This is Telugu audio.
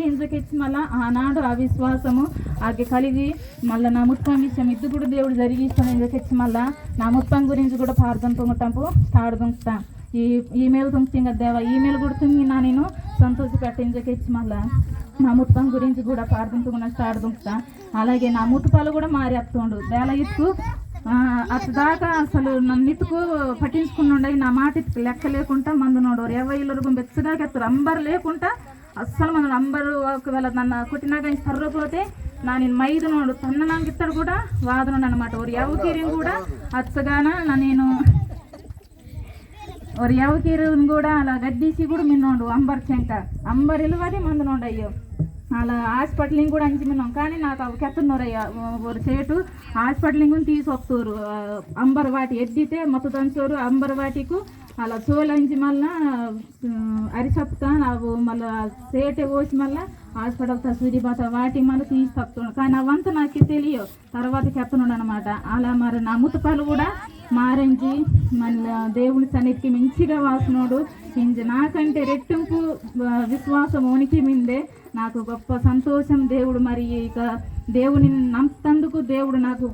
ఇంజకిచ్చి మళ్ళీ ఆనాడు అవిశ్వాసము ఆకి కలిగి మళ్ళీ నా ముత్తం విషయం ఇది కూడా దేవుడు జరిగిస్తాను ఇంజకిచ్చి మళ్ళీ నా ముత్తం గురించి కూడా ప్రార్థన తుంగటంపు తాడు తుంగుతా ఈమెయిల్ తుంగుతాం కదా దేవా ఈమెయిల్ కూడా తుంగినా నేను సంతోషపెట్ట ఇంజకిచ్చి మళ్ళీ నా ముత్తం గురించి కూడా ప్రార్థన తుంగున తాడు తుంగుతా. అలాగే నా ముత్తుపాలు కూడా మారేస్తుండు దేల ఇత్తు అటుదాకా అసలు నన్నిట్టుకు పట్టించుకుని నా మాట లెక్క లేకుండా మందునోడు 20 బెచ్చదాకా ఎత్తారు అంబరు లేకుండా అస్సలు మన అంబరు ఒకవేళ నన్ను కొట్టినాక సర్రపోతే నా నేను మైదునోడు తన్న నాకు ఇస్తాడు కూడా వాదనుడు అనమాట. ఒక ఎవకిరిని కూడా అచ్చగాన నేను ఒక ఎవకిరిని కూడా అలా గద్దీసి కూడా మిన్నోడు అంబర్ చెంక అంబర్ ఇలువది మందునోడు అయ్యో అలా హాస్పిటలింగ్ కూడా అంచి మిన్నాం. కానీ నాకు అవి కెత్తున్నారయ్యా ఒక సేటు హాస్పిటలింగ్ తీసుకొస్తారు అంబర్ వాటి ఎద్దితే మొత్తం తంచోరు అంబర్ వాటికు అలా చోలంచి మళ్ళా అరిచప్తా అవి మళ్ళీ సేటే పోసి మళ్ళీ హాస్పిటల్ సూదిబాత వాటి మళ్ళీ తీసుకొస్తున్నాడు. కానీ అవంతా నాకు తెలియదు తర్వాత కెత్తనుడు అనమాట. అలా మరి నా ముత్తపాలు కూడా మారించి మళ్ళీ దేవుని సన్నిధికి మంచిగా వాసినోడు ఇంజ నాకంటే రెట్టింపు విశ్వాసం ఉనికి మిందే నాకు గొప్ప సంతోషం. దేవుడు మరి ఇక దేవుని నమ్ముతందుకు దేవుడు నాకు